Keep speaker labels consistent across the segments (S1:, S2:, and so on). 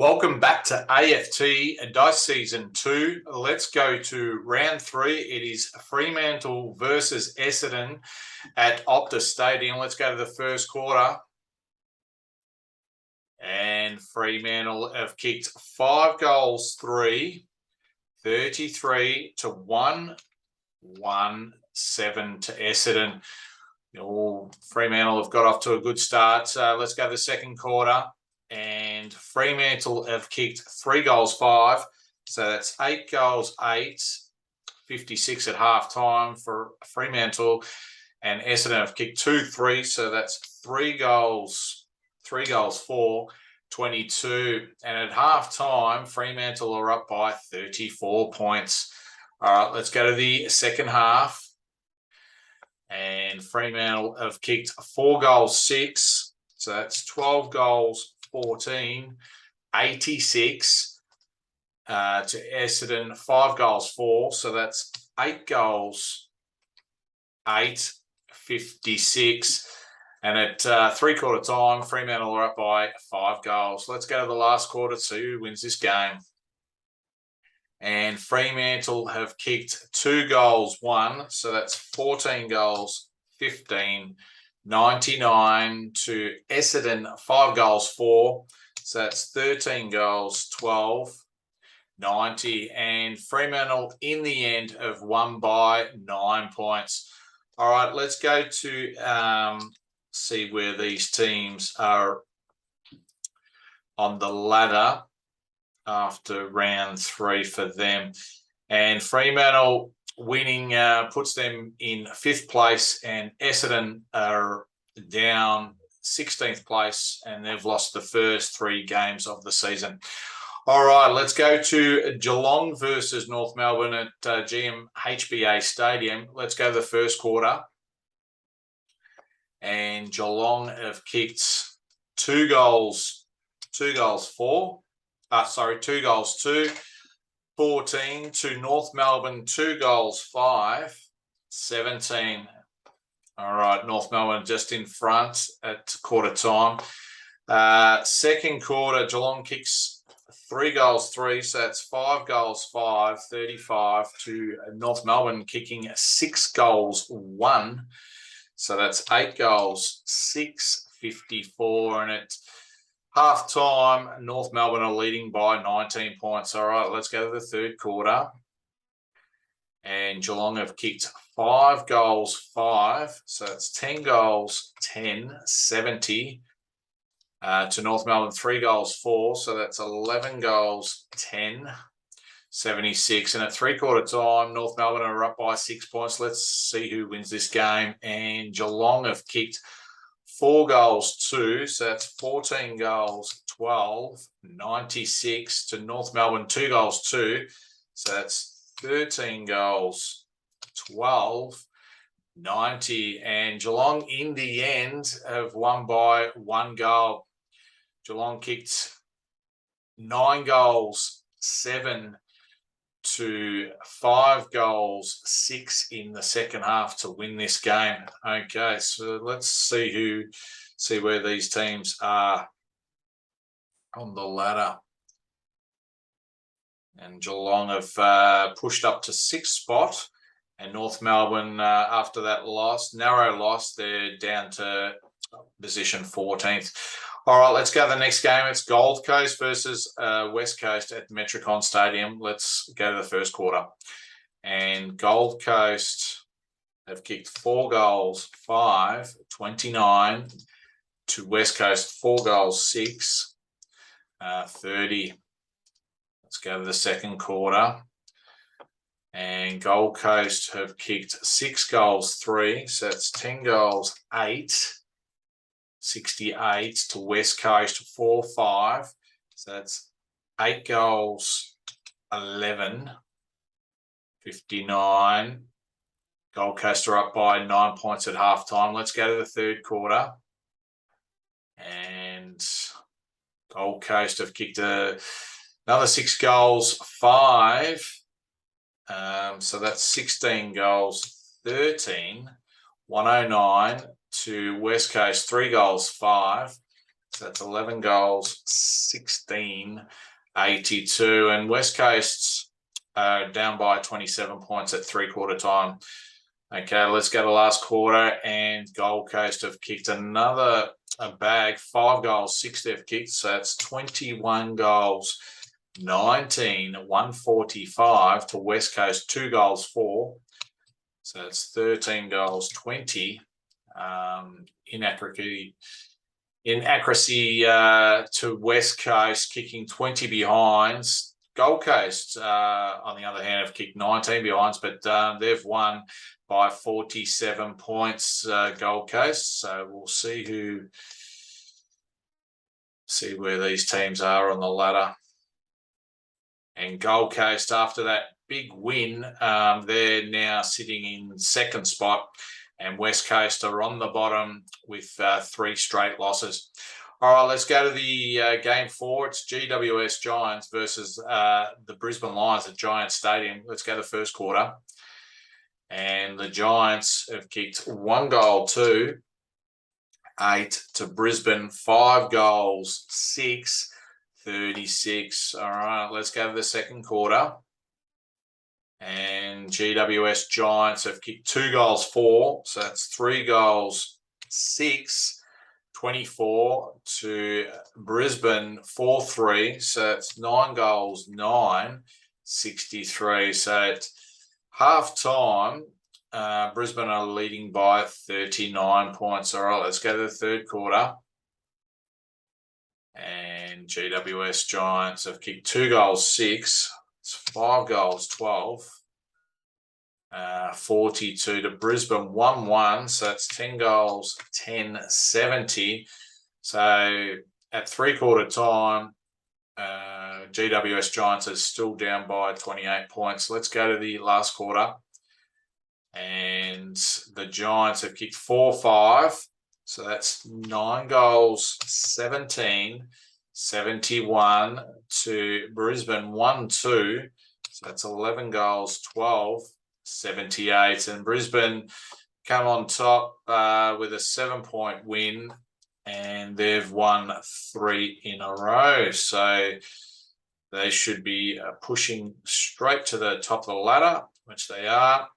S1: Welcome back to AFT Dice Season 2. Let's go to round 3. It is Fremantle versus Essendon at Optus Stadium. Let's go to the first quarter. And Fremantle have kicked 5 goals, 3, 33 to 1, 1-7 to Essendon. Fremantle have got off to a good start. Let's go to the second quarter. And Fremantle have kicked 3 goals, 5. So that's 8 goals, 8, 56 at half time for Fremantle. And Essendon have kicked 2, 3. So that's 3 goals, 4, 22. And at half time, Fremantle are up by 34 points. All right, let's go to the second half. And Fremantle have kicked 4 goals, 6. So that's 12 goals, 14, 86 to Essendon, 5 goals, 4. So that's 8 goals, 8, 56. And at three-quarter time, Fremantle are up by 5 goals. Let's go to the last quarter, see who wins this game. And Fremantle have kicked 2 goals, 1. So that's 14 goals, 15, 99 to Essendon, 5 goals, 4. So that's 13 goals, 12, 90. And Fremantle, in the end, have won by 9 points. All right, let's go to see where these teams are on the ladder after round 3 for them. And Fremantle winning puts them in 5th place, and Essendon are down 16th place, and they've lost the first 3 games of the season. All right, let's go to Geelong versus North Melbourne at GMHBA Stadium. Let's go to the first quarter. And Geelong have kicked 2 goals, 2, 14 to North Melbourne, 2 goals, 5, 17. All right, North Melbourne just in front at quarter time. Second quarter, Geelong kicks 3 goals, 3. So that's 5 goals, 5, 35 to North Melbourne kicking 6 goals, 1. So that's 8 goals, 6, 54. And at half time, North Melbourne are leading by 19 points. All right, let's go to the third quarter. And Geelong have kicked 5 goals, 5. So it's 10 goals, 10, 70 to North Melbourne, 3 goals, 4. So that's 11 goals, 10, 76. And at three-quarter time, North Melbourne are up by 6 points. Let's see who wins this game. And Geelong have kicked 4 goals, 2. So that's 14 goals, 12, 96 to North Melbourne, 2 goals, 2. So that's 13 goals, 12, 90. And Geelong, in the end, have won by 1 goal. Geelong kicked 9 goals, 7 to 5 goals, 6 in the second half to win this game. Okay, so let's see where these teams are on the ladder. And Geelong have pushed up to 6th spot, and North Melbourne, after that narrow loss, they're down to position 14th. All right, let's go to the next game. It's Gold Coast versus West Coast at Metricon Stadium. Let's go to the first quarter. And Gold Coast have kicked 4 goals, 5, 29 to West Coast, 4 goals, 6, 30. Let's go to the second quarter. And Gold Coast have kicked 6 goals, 3. So it's 10 goals, 8. 68 to West Coast, 4, 5. So that's 8 goals, 11, 59. Gold Coast are up by 9 points at half time. Let's go to the third quarter. And Gold Coast have kicked another 6 goals, 5. So that's 16 goals, 13, 109 to West Coast, 3 goals, 5. So that's 11 goals, 16, 82. And West Coast's down by 27 points at three-quarter time. Okay, let's go to last quarter, and Gold Coast have kicked another bag, 5 goals, 6 they've kicked. So that's 21 goals, 19, 145 to West Coast, 2 goals, 4. So it's 13 goals, 20. Inaccuracy to West Coast, kicking 20 behinds. Gold Coast, on the other hand, have kicked 19 behinds, but they've won by 47 points, Gold Coast. So we'll see where these teams are on the ladder. And Gold Coast, after that big win, they're now sitting in second spot, and West Coast are on the bottom with 3 straight losses. All right, let's go to the game 4. It's GWS Giants versus the Brisbane Lions at Giants Stadium. Let's go to the first quarter. And the Giants have kicked 1 goal, 2, 8 to Brisbane, 5 goals, 6, 36. All right, let's go to the second quarter. And GWS Giants have kicked 2 goals, 4. So that's 3 goals, 6, 24 to Brisbane, 4-3. So that's 9 goals, 9, 63. So at half time, Brisbane are leading by 39 points. All right, let's go to the third quarter. And GWS Giants have kicked 2 goals, 6. It's 5 goals, 12. 42 to Brisbane, 1-1. So that's 10 goals, 10, 70. So at three-quarter time, GWS Giants is still down by 28 points. Let's go to the last quarter. And the Giants have kicked 4-5. So that's 9 goals, 17, 71 to Brisbane, 1-2. So that's 11 goals, 12, 78. And Brisbane come on top with a 7-point win, and they've won 3 in a row. So they should be pushing straight to the top of the ladder, which they are.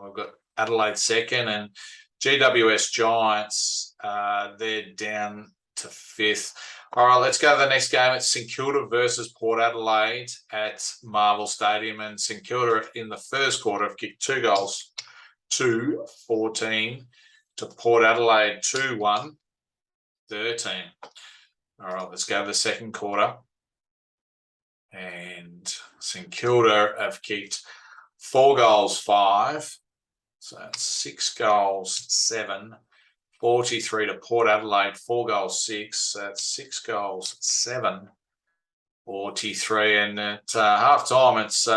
S1: We've got Adelaide second, and GWS Giants, they're down to 5th. All right, let's go to the next game. It's St Kilda versus Port Adelaide at Marvel Stadium. And St Kilda in the first quarter have kicked 2 goals, 2, 14 to Port Adelaide, 2-1, 13. All right, let's go to the second quarter. And St Kilda have kicked 4 goals, 5. So that's 6 goals, 7. 43 to Port Adelaide, 4 goals, 6. So that's 6 goals, 7. 43. And at half time, it's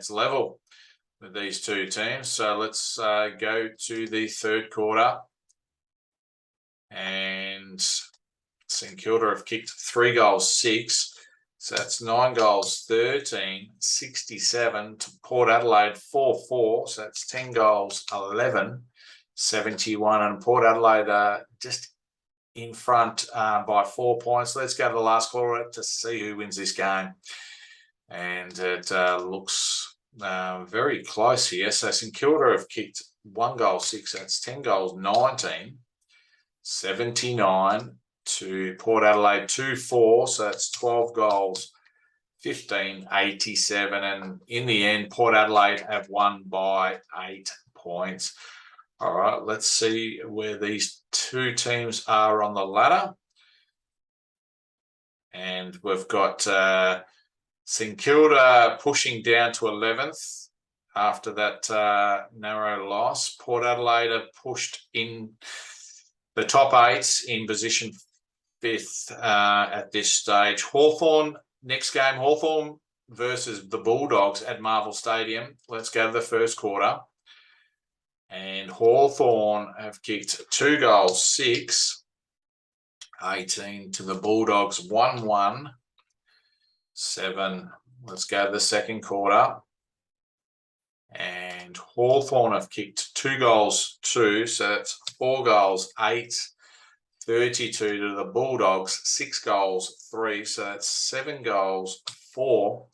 S1: level with these two teams. So let's go to the third quarter. And St Kilda have kicked 3 goals, 6. So that's 9 goals, 13, 67 to Port Adelaide, 4-4. So that's 10 goals, 11, 71. And Port Adelaide just in front by 4 points. Let's go to the last quarter to see who wins this game. And it looks very close here. So St Kilda have kicked 1 goal, 6. That's 10 goals, 19, 79. To Port Adelaide, 2-4. So that's 12 goals, 15, 87. And in the end, Port Adelaide have won by 8 points. All right, let's see where these two teams are on the ladder. And we've got St Kilda pushing down to 11th after that narrow loss. Port Adelaide have pushed in the top 8 in position 5th at this stage. Hawthorn, next game, Hawthorn versus the Bulldogs at Marvel Stadium. Let's go to the first quarter. And Hawthorn have kicked 2 goals, 6, 18 to the Bulldogs, 1-1, 7. Let's go to the second quarter. And Hawthorn have kicked 2 goals, 2. So that's 4 goals, 8, 32 to the Bulldogs, 6 goals, 3. So that's 7 goals, 4,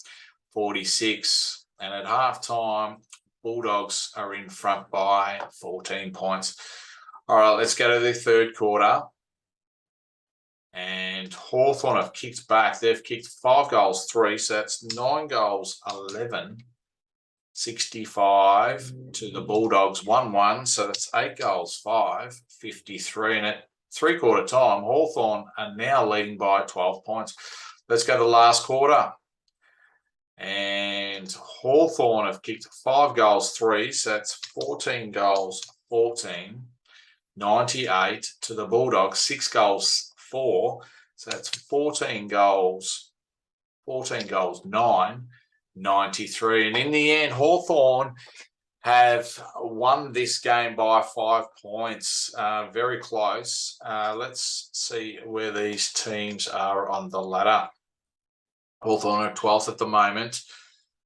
S1: 46. And at halftime, Bulldogs are in front by 14 points. All right, let's go to the third quarter. And Hawthorn have kicked back. They've kicked 5 goals, 3. So that's 9 goals, 11. 65 to the Bulldogs, 1-1. So that's 8 goals, 5, 53. And at three-quarter time, Hawthorn are now leading by 12 points. Let's go to the last quarter. And Hawthorn have kicked 5 goals, 3. So that's 14 goals, 14. 98 to the Bulldogs, 6 goals, 4. So that's 14 goals, 9. 93. And in the end, Hawthorn have won this game by 5 points. Very close. Let's see where these teams are on the ladder. Hawthorn are 12th at the moment.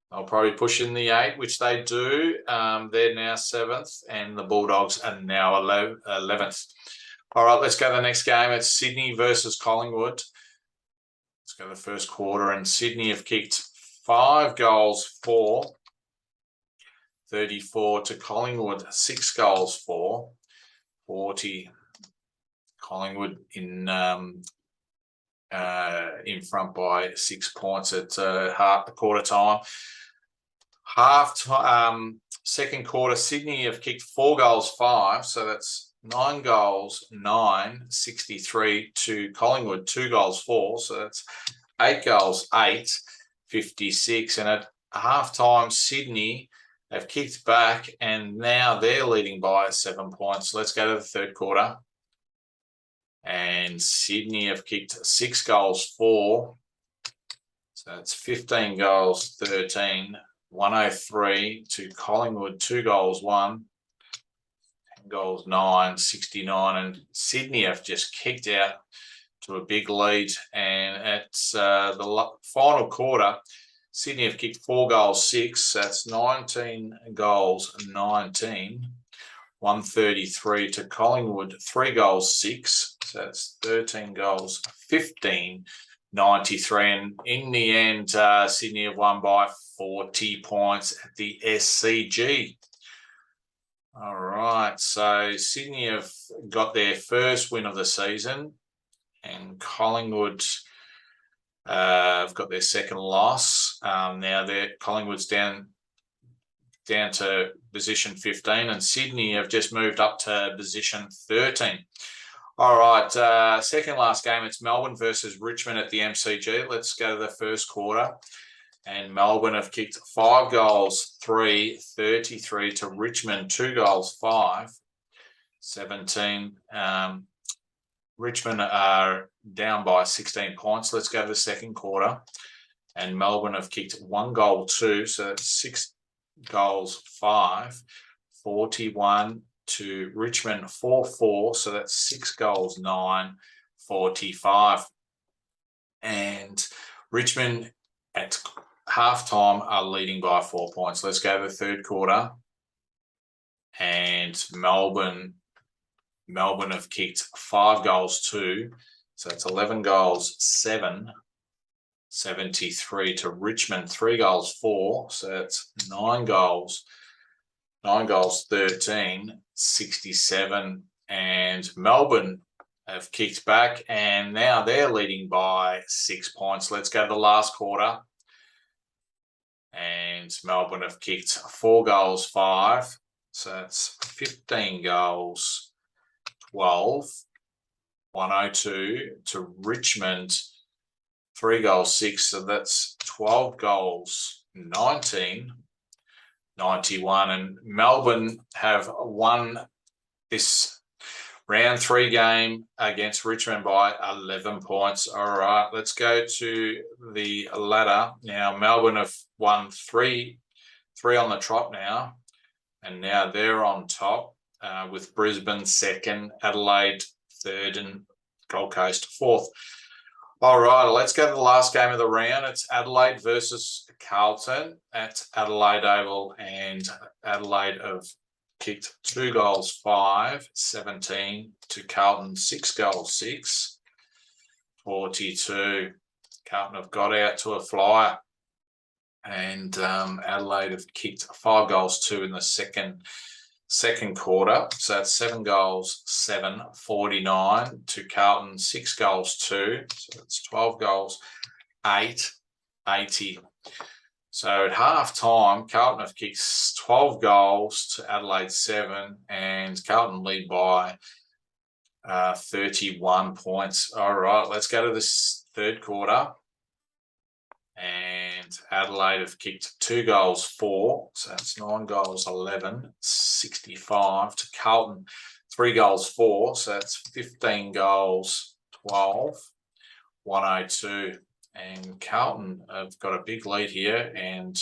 S1: They'll probably push in the 8, which they do. They're now 7th, and the Bulldogs are now 11th. All right, let's go to the next game. It's Sydney versus Collingwood. Let's go to the first quarter, and Sydney have kicked 5 goals, 4. 34 to Collingwood, 6 goals, 4. 40. Collingwood in front by 6 points at quarter time. Second quarter, Sydney have kicked 4 goals, 5. So that's 9 goals, 9. 63 to Collingwood, 2 goals, 4. So that's 8 goals, 8. 56. And at halftime, Sydney have kicked back, and now they're leading by 7 points. Let's go to the third quarter. And Sydney have kicked 6 goals, 4. So it's 15 goals, 13. 103 to Collingwood, 2 goals, 1. 10 goals, 9. 69. And Sydney have just kicked out to a big lead, and at the final quarter, Sydney have kicked 4 goals, 6. That's 19 goals, 19. 133 to Collingwood, 3 goals, 6. So that's 13 goals, 15. 93. And in the end, Sydney have won by 40 points at the SCG. All right, so Sydney have got their first win of the season, and Collingwood have got their second loss. Now Collingwood's down to position 15, and Sydney have just moved up to position 13. All right, second last game, it's Melbourne versus Richmond at the MCG. Let's go to the first quarter. And Melbourne have kicked 5 goals, 3. 33 to Richmond, 2 goals, 5. 17. Richmond are down by 16 points. Let's go to the second quarter. And Melbourne have kicked 1 goal, 2. So that's 6 goals, 5. 41 to Richmond, 4-4. So that's 6 goals, 9. 45. And Richmond at halftime are leading by 4 points. Let's go to the third quarter. And Melbourne have kicked 5 goals, 2. So it's 11 goals, 7. 73 to Richmond, 3 goals, 4. So that's 9 goals. 9 goals, 13. 67. And Melbourne have kicked back, and now they're leading by 6 points. Let's go to the last quarter. And Melbourne have kicked 4 goals, 5. So that's 15 goals. 12, 102 to Richmond, 3 goals, 6. So that's 12 goals, 19, 91. And Melbourne have won this round 3 game against Richmond by 11 points. All right, let's go to the ladder. Now, Melbourne have won 3 on the trot now, and now they're on top. With Brisbane 2nd, Adelaide 3rd, and Gold Coast 4th. All right, let's go to the last game of the round. It's Adelaide versus Carlton at Adelaide Oval, and Adelaide have kicked 2 goals 5, 17 to Carlton 6 goals 6, 42. Carlton have got out to a flyer, and Adelaide have kicked 5 goals 2 in the second quarter. So that's 7 goals 7, 49 to Carlton 6 goals 2. So it's 12 goals 8, 80. So at half time, Carlton have kicked 12 goals to Adelaide 7, and Carlton lead by 31 points. All right, let's go to this third quarter. And Adelaide have kicked 2 goals 4, so that's 9 goals 11, 65 to Carlton 3 goals 4, so that's 15 goals 12, 102. And Carlton have got a big lead here, and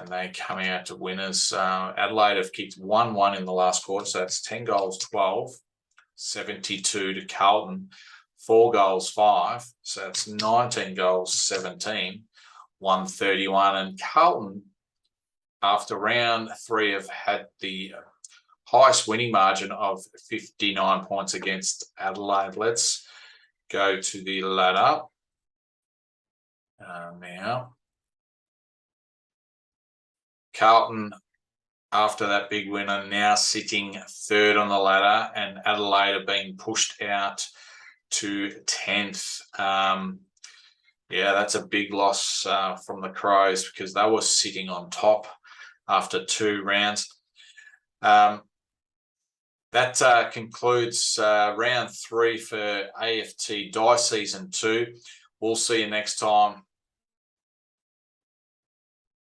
S1: they come out to winners. Adelaide have kicked 1-1 in the last quarter, so that's 10 goals 12, 72 to Carlton, 4 goals 5, so that's 19 goals 17, 131. And Carlton, after round 3, have had the highest winning margin of 59 points against Adelaide. Let's go to the ladder now. Carlton, after that big win, are now sitting third on the ladder, and Adelaide are being pushed out to 10th. Yeah, that's a big loss from the Crows, because they were sitting on top after 2 rounds. That concludes round 3 for AFT Dice Season 2. We'll see you next time.